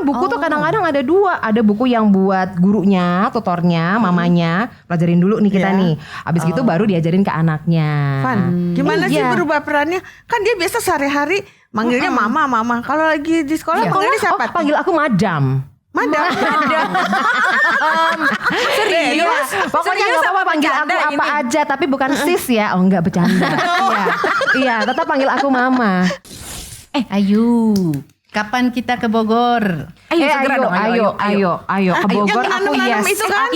buku tuh kadang-kadang ada 2. Ada buku yang buat gurunya, tutornya, mamanya, pelajarin dulu nih kita nih. Abis gitu baru diajarin ke anaknya. Van, gimana sih berubah perannya? Kan dia biasa sehari-hari manggilnya mama. Kalau lagi di sekolah panggilnya siapa? Panggil aku madam. Madam. Serius? Pokoknya gak apa-apa panggil aku apa aja, tapi bukan sis ya. Oh enggak, bercanda. Iya, tetap panggil aku mama. Ayu, kapan kita ke Bogor? Ayo ke Bogor. Aku yes. Itu kan?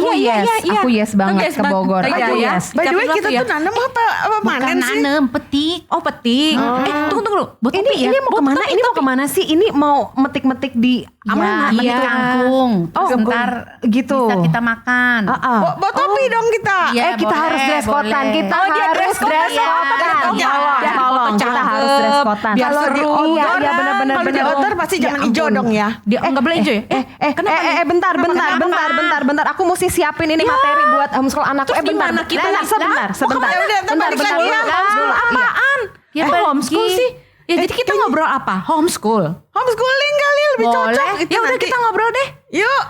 Aku yes banget ke Bogor. Aku yes. By the way kita tuh nanam apa panen sih? Nanam, petik. Oh petik. Tunggu. Ini mau kemana? Ini mau kemana sih? Ini mau metik-metik di mana? Metik kangkung. Sebentar gitu. Bisa kita makan. Bawa topi dong kita. Kita harus dress code-an. Kita harus dress code-an. Tolong, kita harus dress code-an. Biar seru. Iya, benar. Kalau di outdoor pasti jangan hijau dong ya. Dia enggak boleh hijau ya? Bentar. Aku mesti siapin ini materi buat homeschool anakku. Bentar. Sebentar. Homeschool apaan? Ya homeschool sih. Ya jadi kita ngobrol apa? Homeschool. Homeschooling kali lebih cocok. Ya udah kita ngobrol deh. Yuk.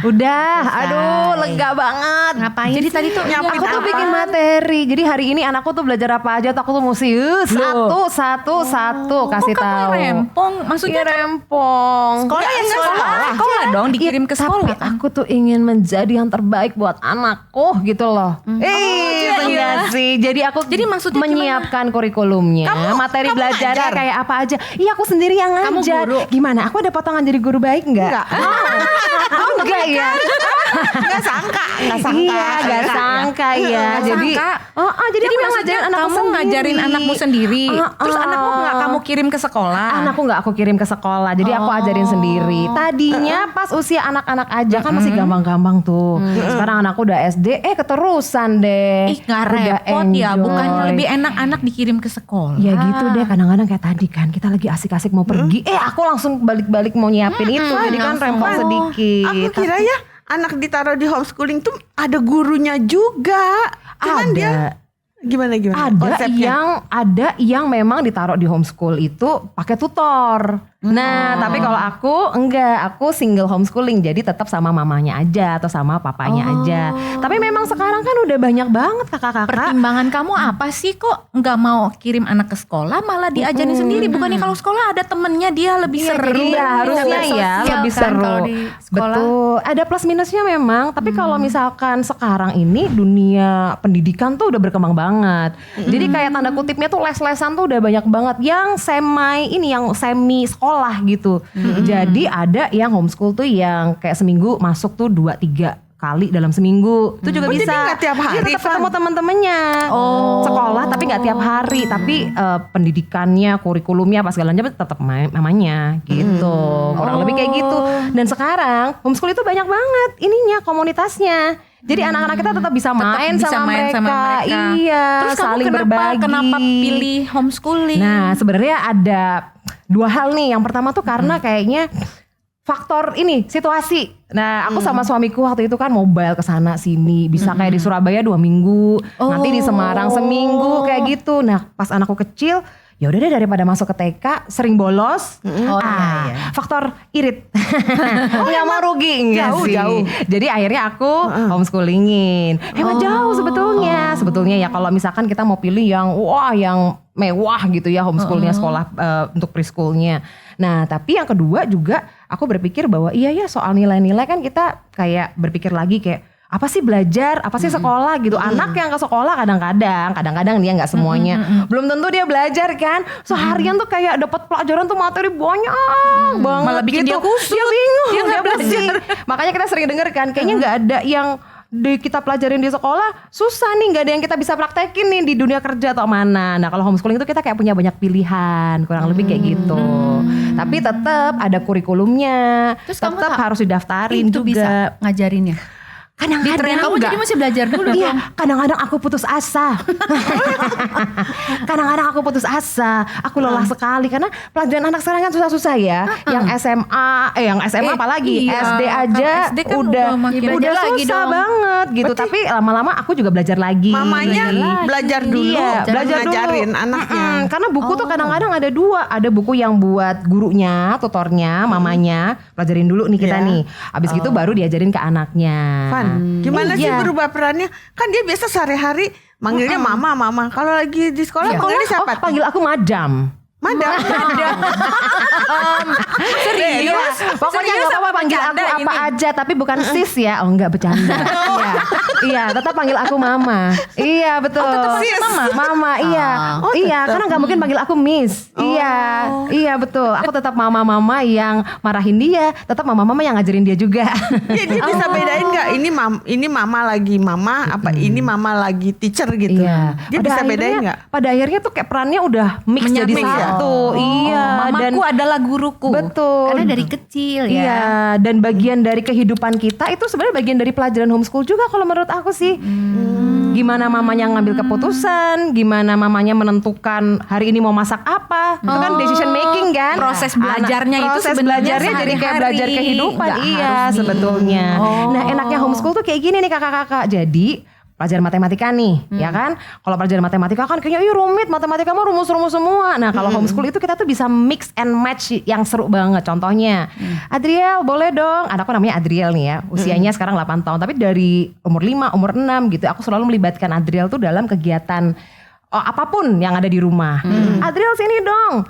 Udah. Aduh, lega banget. Ngapain? Jadi tadi tuh aku tuh bikin materi. Jadi hari ini anakku tuh belajar apa aja tuh aku tuh mesti satu kasih tahu. Rempong, maksudnya rempong. Sekolah dong, dikirim ke sekolah. Tapi aku tuh ingin menjadi yang terbaik buat anakku gitu loh. Enggak sih. Jadi aku maksudnya menyiapkan kurikulumnya, materi belajarnya kayak apa aja. Iya, aku sendiri yang ngajar. Gimana? Aku ada potongan jadi guru baik enggak? Enggak ya. Gak sangka. Jadi aku yang ngajarin anakku ngajarin anakmu sendiri. Terus anakmu nggak kamu kirim ke sekolah? Anakku nggak aku kirim ke sekolah. Jadi aku ajarin sendiri. Tadinya pas usia anak-anak aja kan masih gampang-gampang tuh. Sekarang anakku udah SD, keterusan deh. Nggak repot ya? Bukannya lebih enak anak dikirim ke sekolah? Ya gitu deh. Kadang-kadang kayak tadi kan kita lagi asik-asik mau pergi. Aku langsung balik-balik mau nyiapin itu. Jadi kan rempong sedikit. Aku kira ya anak ditaruh di homeschooling tuh ada gurunya juga. Cuman dia gimana? Ada yang memang ditaruh di homeschool itu pakai tutor. Nah, tapi kalau aku enggak, aku single homeschooling, jadi tetap sama mamanya aja atau sama papanya aja. Tapi memang sekarang kan udah banyak banget kakak-kakak. Pertimbangan kamu apa sih kok nggak mau kirim anak ke sekolah malah diajarin sendiri? Bukannya kalau sekolah ada temennya dia lebih seru? Iya, harusnya ya lebih seru. Betul, ada plus minusnya memang. Tapi kalau misalkan sekarang ini dunia pendidikan tuh udah berkembang banget. Jadi kayak tanda kutipnya tuh les-lesan tuh udah banyak banget. Yang semi sekolah gitu. Jadi ada yang homeschool tuh yang kayak seminggu masuk tuh 2-3 kali dalam seminggu. Itu juga bisa. Jadi gak tiap hari. Dia tetap ketemu teman-temannya. Sekolah tapi gak tiap hari. Tapi pendidikannya, kurikulumnya apa segalanya tetap mamanya gitu. Kurang lebih kayak gitu. Dan sekarang homeschool itu banyak banget ininya, komunitasnya. Jadi anak-anak kita tetap bisa main sama mereka. Iya. Terus saling kamu berbagi. Kenapa pilih homeschooling? Nah, sebenarnya ada 2 hal nih. Yang pertama tuh karena kayaknya faktor ini situasi. Nah, aku sama suamiku waktu itu kan mobile ke sana sini, bisa kayak di Surabaya 2 minggu, nanti di Semarang seminggu kayak gitu. Nah, pas anakku kecil, ya udah deh daripada masuk ke TK sering bolos. Faktor irit. Nggak mau rugi jauh. Jadi akhirnya aku homeschoolingin. Hemat jauh sebetulnya. Sebetulnya ya kalau misalkan kita mau pilih yang yang mewah gitu ya homeschoolnya sekolah untuk preschoolnya. Nah, tapi yang kedua juga aku berpikir bahwa iya ya soal nilai-nilai kan kita kayak berpikir lagi kayak apa sih belajar, apa sih sekolah gitu. Anak yang ke sekolah kadang-kadang dia nggak semuanya. Belum tentu dia belajar kan. Seharian tuh kayak dapat pelajaran tuh materi banyak banget. Malah bikin gitu. dia kusut. Dia bingung, Dia nggak pusing. Makanya kita sering denger kan, kayaknya nggak ada yang kita pelajarin di sekolah susah nih, nggak ada yang kita bisa praktekin nih di dunia kerja atau mana. Nah kalau homeschooling itu kita kayak punya banyak pilihan, kurang lebih kayak gitu. Tapi tetap ada kurikulumnya, Terus kamu tetap harus didaftarin itu juga. bisa ngajarinnya. Kadang-kadang Di tren kamu enggak. jadi masih belajar dulu Iya, dong. kadang-kadang aku putus asa. Kadang-kadang aku putus asa. Aku lelah sekali karena pelajaran anak sekarang kan susah-susah ya. Yang SMA apalagi iya. SD aja Kalau SD kan udah makin udah belajar lagi susah dong. banget gitu. Tapi lama-lama aku juga belajar lagi. Mamanya belajar dulu, Iya, belajar ngajarin dulu. anaknya. Karena buku tuh kadang-kadang ada dua. Ada buku yang buat gurunya, tutornya, mamanya. Pelajarin dulu nih kita Iya. nih. Abis itu baru diajarin ke anaknya. Gimana sih Iya. berubah perannya? Kan dia biasa sehari-hari manggilnya mama. Kalau lagi di sekolah Iya. manggilnya siapa? Oh, panggil aku madam. Madam. Serius? Pokoknya nggak apa-apa panggil aku apa aja, tapi bukan sis ya. Oh enggak, bercanda. Iya, iya, tetap panggil aku mama. Iya betul. tetap sis. Mama, iya, Oh, iya, tetap. karena nggak mungkin panggil aku miss. Iya, iya betul. Aku tetap mama-mama yang marahin dia, tetap mama-mama yang ngajarin dia juga. Dia bisa bedain nggak ini mama lagi mama apa ini mama lagi teacher gitu. Iya. Dia bisa bedain nggak? Pada akhirnya tuh kayak perannya udah mix jadi Menyatu ya? satu. Iya. Mamaku adalah guruku. Betul. Karena dari kecil ya. Iya, dan bagian dari kehidupan kita itu sebenarnya bagian dari pelajaran homeschool juga kalau menurut aku sih. Gimana mamanya ngambil keputusan, gimana mamanya menentukan hari ini mau masak apa. Itu kan decision making kan. Proses belajarnya itu proses sebenarnya belajarnya jadi kayak sehari-hari. belajar kehidupan. Nggak Iya, harus nih. sebetulnya. Nah, enaknya homeschool tuh kayak gini nih kakak-kakak. Jadi pelajaran matematika nih, ya kan? Kalau pelajaran matematika kan kayaknya rumit, matematika mah rumus-rumus semua. Nah, kalau homeschool itu kita tuh bisa mix and match yang seru banget. Contohnya, Adriel boleh dong, anakku namanya Adriel nih ya, usianya sekarang 8 tahun, tapi dari umur 5, umur 6 gitu, aku selalu melibatkan Adriel tuh dalam kegiatan apapun yang ada di rumah. Adriel sini dong.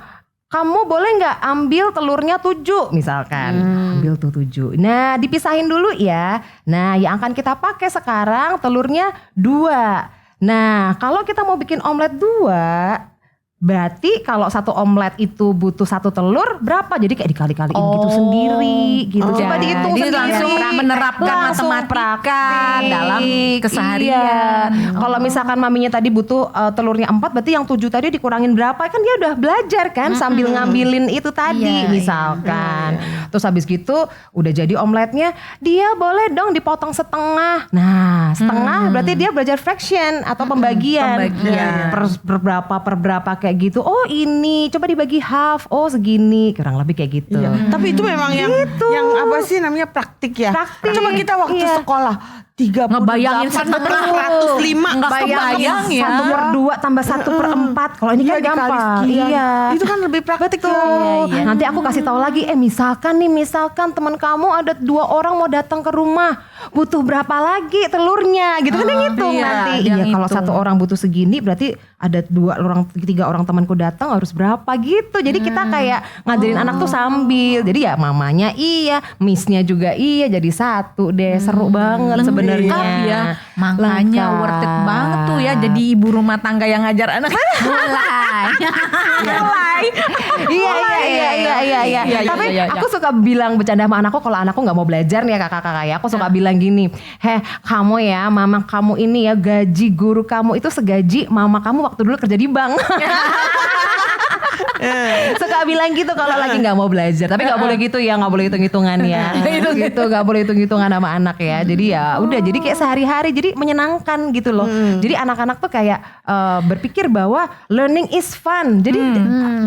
Kamu boleh nggak ambil telurnya 7 misalkan. Ambil tuh 7. Nah dipisahin dulu ya. Nah yang akan kita pakai sekarang telurnya 2. Nah kalau kita mau bikin omelet 2, berarti kalau satu omelet itu butuh 1 telur berapa? Jadi kayak dikali-kaliin gitu sendiri gitu. Coba dihitung Jadi sendiri. langsung menerapkan Langsung matematika praktik. dalam keseharian. Iya. Kalau misalkan maminya tadi butuh telurnya 4, berarti yang 7 tadi dikurangin berapa? Kan dia udah belajar kan sambil ngambilin itu tadi Iya, misalkan. Terus habis gitu udah jadi omeletnya, dia boleh dong dipotong setengah. Nah setengah berarti dia belajar fraction atau pembagian. Pembagian. Per berapa kayak gitu. Oh ini coba dibagi half. Oh segini, kurang lebih kayak gitu. Iya. Tapi itu memang yang apa sih namanya praktik ya. Praktik, Coba kita waktu iya. sekolah 38 Ngebayangin 1/105 Nggak kebayang ya. 1/2 tambah 1/4. Kalau ini kan Iya, dikali gampang. sekian. Iya. Itu kan lebih praktik. Betul. Iya. Nanti aku kasih tahu lagi. Misalkan teman kamu ada 2 orang mau datang ke rumah, butuh berapa lagi telurnya? Gitu kan dia ngitung iya, nanti. dia Iya kalau ngitung. 1 orang butuh segini, berarti ada 3 orang temanku datang harus berapa gitu. Jadi kita kayak ngajarin anak tuh sambil. Jadi ya mamanya iya, missnya juga iya. Jadi satu deh. Seru banget sebenarnya. Lengkap ya. Makanya Lengkap. worth it banget tuh ya jadi ibu rumah tangga yang ngajar anak. Mulai. Iya. Tapi aku suka bilang bercanda sama anakku kalau anakku nggak mau belajar nih ya kakak-kakak ya. Aku suka bilang gini, kamu ya, mama kamu ini ya gaji guru kamu itu segaji mama kamu waktu dulu kerja di bank. Suka bilang gitu kalau lagi nggak mau belajar. Tapi nggak boleh gitu ya, nggak boleh hitung-hitungan ya. Itu gitu, nggak boleh hitung-hitungan sama anak ya. Jadi ya udah, jadi kayak sehari-hari, jadi menyenangkan gitu loh. Jadi anak-anak tuh kayak berpikir bahwa learning is fun. Jadi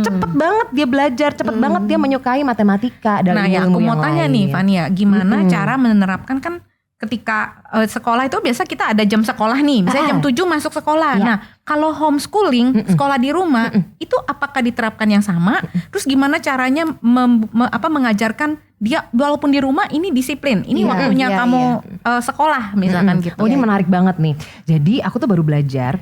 cepet banget dia belajar, cepet banget dia menyukai matematika dan Nah ya ilmu aku yang mau tanya lain. nih Fania, gimana cara menerapkan kan ketika sekolah itu biasa kita ada jam sekolah nih, misalnya jam 7 masuk sekolah. Ya. Nah kalau homeschooling, sekolah di rumah, itu apakah diterapkan yang sama? Terus gimana caranya mengajarkan dia walaupun di rumah ini disiplin, ini Iya, waktunya iya, kamu sekolah misalkan gitu. Oh ini menarik banget nih. Jadi aku tuh baru belajar.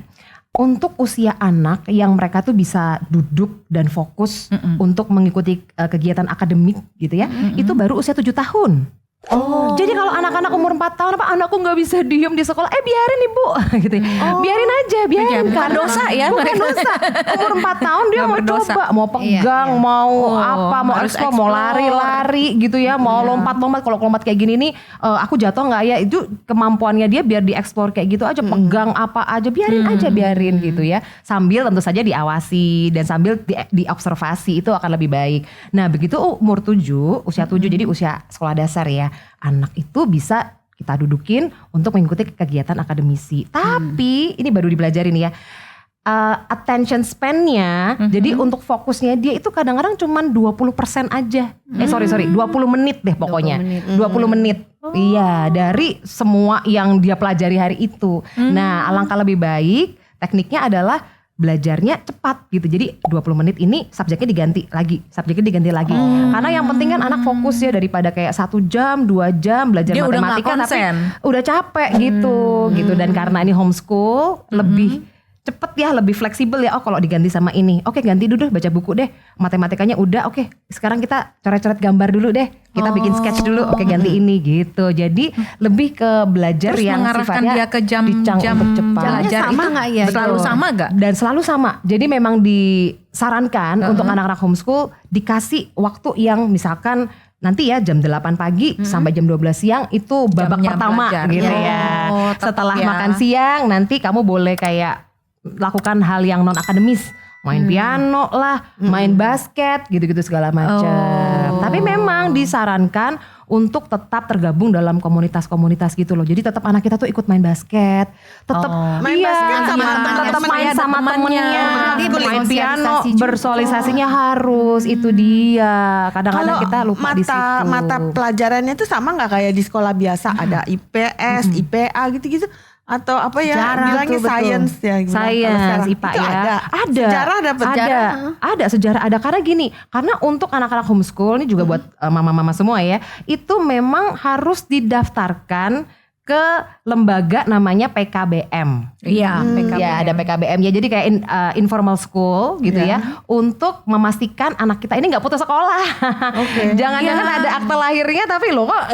untuk usia anak yang mereka tuh bisa duduk dan fokus untuk mengikuti kegiatan akademik gitu ya, itu baru usia 7 tahun. Oh. Jadi kalau anak-anak umur 4 tahun anakku nggak bisa diem di sekolah, biarin ibu gitu. Biarin aja, biarin. Bukan dosa ya, bukan dosa. Umur 4 tahun dia mau berdosa. coba, mau pegang, mau apa, mau explore, mau lari-lari gitu ya, mau lompat-lompat. Kalau lompat kayak gini nih, aku jatuh nggak ya? Itu kemampuannya dia biar dieksplor kayak gitu aja, pegang apa aja, biarin gitu ya. Sambil tentu saja diawasi dan sambil diobservasi, itu akan lebih baik. Nah begitu umur 7, usia 7 jadi usia sekolah dasar ya. Anak itu bisa kita dudukin untuk mengikuti kegiatan akademisi. Tapi ini baru dipelajarin ya. Attention span-nya, jadi untuk fokusnya dia itu kadang-kadang cuman 20% aja. 20 menit deh pokoknya. 20 menit. Iya, dari semua yang dia pelajari hari itu. Nah, alangkah lebih baik tekniknya adalah belajarnya cepat gitu. Jadi 20 menit ini subjeknya diganti lagi. Karena yang penting kan anak fokus ya, daripada kayak 1 jam, 2 jam belajar dia matematika tapi udah capek gitu. Dan karena ini homeschool lebih cepet ya, lebih fleksibel ya. Oh kalau diganti sama ini, oke ganti dulu baca buku deh. Matematikanya udah, oke sekarang kita coret-coret gambar dulu deh. Kita bikin sketch dulu, oke ganti ini gitu. Jadi lebih ke belajar terus yang sifatnya dia ke jam belajar sama nggak ya? Selalu sama nggak? Dan selalu sama. Jadi memang disarankan untuk anak-anak homeschool dikasih waktu yang misalkan nanti ya jam 8 pagi sampai jam 12 siang itu babak jamnya pertama belajar. Gitu ya. Setelah makan siang nanti kamu boleh kayak lakukan hal yang non akademis, main piano lah, main basket, gitu-gitu segala macam. Tapi memang disarankan untuk tetap tergabung dalam komunitas-komunitas gitu loh. Jadi tetap anak kita tuh ikut main basket, tetap basket sama tetap main sama temennya, main piano, bersosialisasinya harus itu dia. Kadang-kadang kita lupa di situ. Mata pelajarannya itu sama nggak kayak di sekolah biasa? Ada IPS, IPA gitu-gitu. Atau apa ya bilangnya science ya, science IPA ya ada sejarah ada sejarah ada karena gini, karena untuk anak-anak homeschool ini juga buat mama-mama semua ya, itu memang harus didaftarkan ke lembaga namanya PKBM. Iya, PKBM. Ya ada PKBM ya. Jadi kayak informal school gitu ya, untuk memastikan anak kita ini nggak putus sekolah. Jangan-jangan ada akte lahirnya tapi loh kok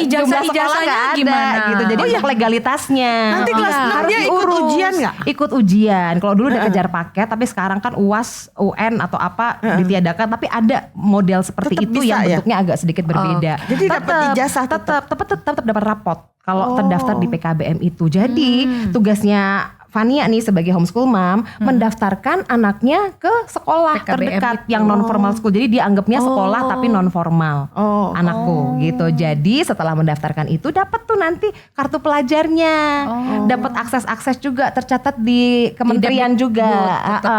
ijazahnya nggak ada gimana? Gitu. Jadi untuk legalitasnya nanti kelas 6 dia ikut ujian nggak? Ikut ujian. Kalau dulu udah kejar paket, tapi sekarang kan UAS, UN atau apa ditiadakan. Tapi ada model seperti tetap itu yang bentuknya agak sedikit berbeda. Jadi dapat ijazah tetap dapat rapot. Kalau terdaftar di PKBM itu. Jadi tugasnya Fania nih sebagai homeschool mom mendaftarkan anaknya ke sekolah PKBM terdekat yang non formal school. Jadi dia anggapnya sekolah tapi non formal anakku gitu. Jadi setelah mendaftarkan itu dapat tuh nanti kartu pelajarnya, dapat akses juga tercatat di kementerian juga,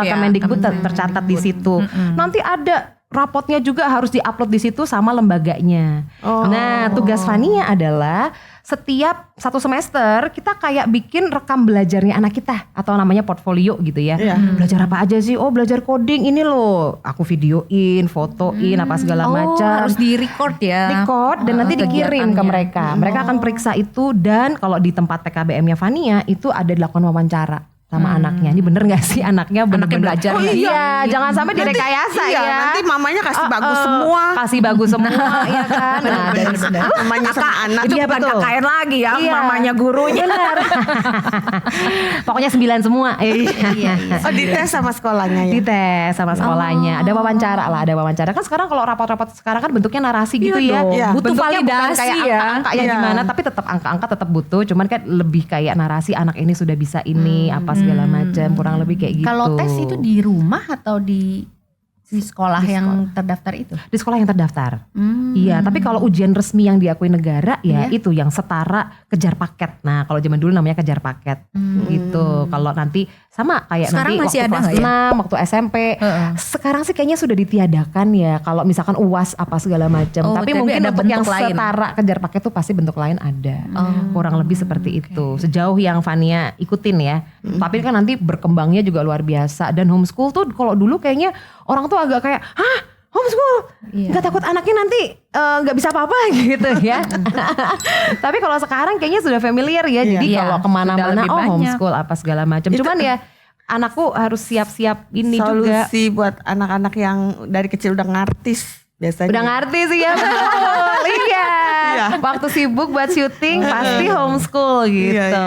Kemendikbud tercatat di situ. Nanti ada rapotnya juga harus diupload di situ sama lembaganya. Nah tugas Fania adalah setiap 1 semester kita kayak bikin rekam belajarnya anak kita atau namanya portfolio gitu ya. Belajar apa aja sih? Oh belajar coding ini loh. Aku videoin, fotoin apa segala macam. Harus di-record ya. Record dan nanti dikirim ke mereka. Mereka akan periksa itu dan kalau di tempat PKBM-nya Fania itu ada dilakukan wawancara sama anaknya. Ini bener gak sih anaknya bener-bener belajar? Iya, jangan sampai direkayasa ya. Nanti mamanya kasih bagus semua. Kasih bagus semua ya kan. Nah, dari mamanya sama anak itu bukan KKN lagi ya, mamanya gurunya. Benar. Pokoknya 9 semua. Oh, dites sama sekolahnya ya. Dites sama sekolahnya. Ada wawancara lah, ada wawancara. Kan sekarang kalau rapot-rapot sekarang kan bentuknya narasi gitu ya. Butuh bentuknya validasi bukan kayak angka-angka yang gimana, tapi tetap angka-angka tetap butuh. Cuman kan lebih kayak narasi anak ini sudah bisa ini apa segala macam, kurang lebih kayak gitu. Kalau tes itu di rumah atau di sekolah yang terdaftar itu? Di sekolah yang terdaftar. Iya, tapi kalau ujian resmi yang diakui negara ya itu yang setara kejar paket. Nah, kalau zaman dulu namanya kejar paket. Gitu. Kalau nanti sama kayak sekarang nanti masih waktu kelas 6, waktu SMP. Sekarang sih kayaknya sudah ditiadakan ya. Kalau misalkan UAS apa segala macam. Tapi mungkin untuk yang lain. Setara kejar paket tuh pasti bentuk lain ada. Kurang lebih seperti itu. Sejauh yang Fania ikutin ya. Tapi kan nanti berkembangnya juga luar biasa. Dan homeschool tuh kalau dulu kayaknya orang tuh agak kayak, hah homeschool? Gak takut anaknya nanti gak bisa apa-apa gitu ya. Tapi kalau sekarang kayaknya sudah familiar ya. Jadi kalau kemana-mana homeschool apa segala macam. Cuman ya anakku harus siap-siap ini juga. Solusi buat anak-anak yang dari kecil udah ngartis biasanya. Udah ngerti sih ya betul. Iya. Waktu sibuk buat syuting pasti homeschool gitu.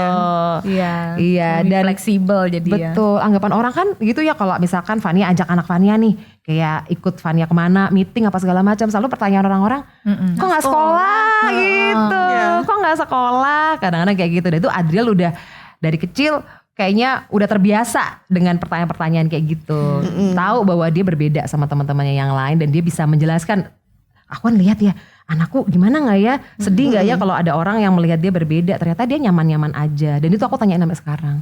Iya. Dan Dan fleksibel jadi ya. betul. Anggapan orang kan gitu ya, kalau misalkan Fania ajak anak Fania nih, kayak ikut Fania kemana, meeting apa segala macam, selalu pertanyaan orang-orang, kok nggak sekolah gitu, kok nggak sekolah, kadang-kadang kayak gitu. Dan itu Adriel udah dari kecil kayaknya udah terbiasa dengan pertanyaan-pertanyaan kayak gitu. Tahu bahwa dia berbeda sama teman-temannya yang lain dan dia bisa menjelaskan, aku kan lihat ya anakku gimana nggak ya, sedih nggak ya kalau ada orang yang melihat dia berbeda, ternyata dia nyaman-nyaman aja. Dan itu aku tanyain sampai sekarang,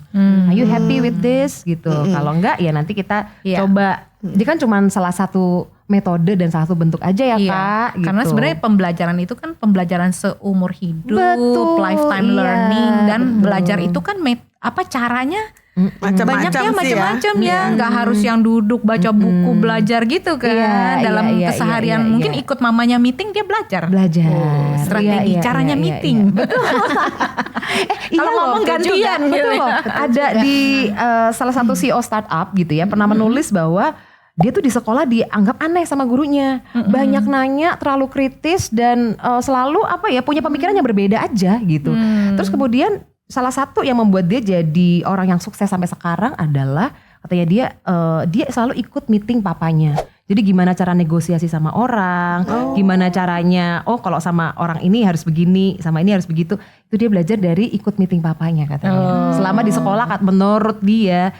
are you happy with this gitu. Kalau enggak ya nanti kita coba. Dia kan cuma salah satu metode dan salah satu bentuk aja ya Kak gitu. Karena sebenarnya pembelajaran itu kan pembelajaran seumur hidup, Betul, lifetime iya. learning, dan belajar itu kan caranya banyak ya, macam-macam ya, nggak harus yang duduk baca buku belajar gitu kan. Dalam keseharian mungkin ikut mamanya meeting dia belajar strategi caranya meeting. Betul. Kalau ngomong gantian gitu. Betul loh. Ada di salah satu CEO startup gitu ya pernah menulis bahwa dia tuh di sekolah dianggap aneh sama gurunya, banyak nanya, terlalu kritis dan selalu punya pemikiran yang berbeda aja gitu. Terus kemudian salah satu yang membuat dia jadi orang yang sukses sampai sekarang adalah katanya dia selalu ikut meeting papanya. Jadi gimana cara negosiasi sama orang, gimana caranya, kalau sama orang ini harus begini, sama ini harus begitu. Itu dia belajar dari ikut meeting papanya katanya. Selama di sekolah menurut dia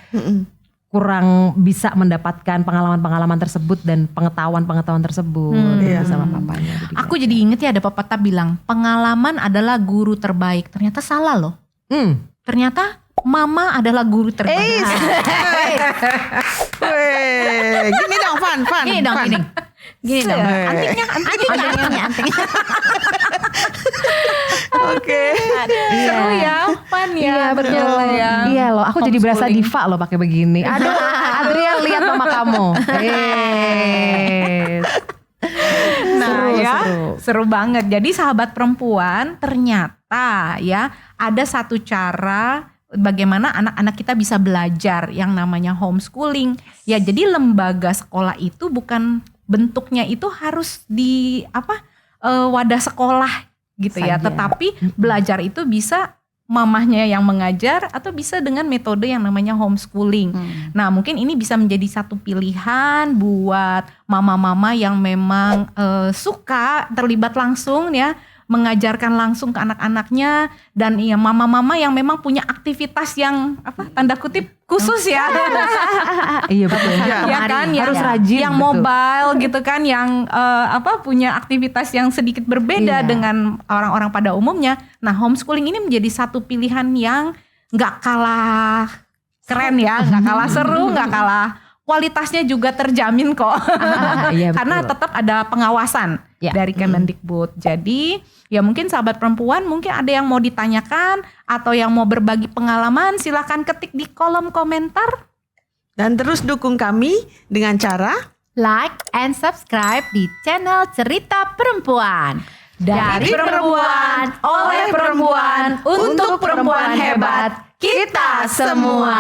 kurang bisa mendapatkan pengalaman-pengalaman tersebut dan pengetahuan-pengetahuan tersebut sama papanya. Jadi aku jadi inget ya ada pepatah bilang pengalaman adalah guru terbaik. Ternyata salah loh. Ternyata mama adalah guru terbaik. Gini dong, Fan. Gini dong. Antingnya. Oke. Seru ya, Fan ya. Iya betul ya. Iya loh, aku jadi berasa diva loh pakai begini. Aduh, Adriel lihat mama kamu. Seru banget. Jadi sahabat perempuan, ternyata ya ada satu cara bagaimana anak-anak kita bisa belajar yang namanya homeschooling. Ya jadi lembaga sekolah itu bukan bentuknya itu harus di wadah sekolah gitu ya. Tetapi belajar itu bisa mamahnya yang mengajar atau bisa dengan metode yang namanya homeschooling. Nah mungkin ini bisa menjadi satu pilihan buat mama-mama yang memang suka terlibat langsung ya, mengajarkan langsung ke anak-anaknya, dan mama-mama yang memang punya aktivitas yang tanda kutip khusus ya. Iya betul. Ya kan, harus rajin. Yang mobile gitu kan, yang punya aktivitas yang sedikit berbeda dengan orang-orang pada umumnya. Nah, homeschooling ini menjadi satu pilihan yang nggak kalah keren ya, nggak kalah seru, nggak kalah kualitasnya juga terjamin kok. Karena tetap ada pengawasan dari Kemendikbud. Jadi ya mungkin sahabat perempuan mungkin ada yang mau ditanyakan atau yang mau berbagi pengalaman, silakan ketik di kolom komentar. Dan terus dukung kami dengan cara like and subscribe di channel Cerita Perempuan. Dari perempuan, oleh perempuan, untuk perempuan hebat, kita semua.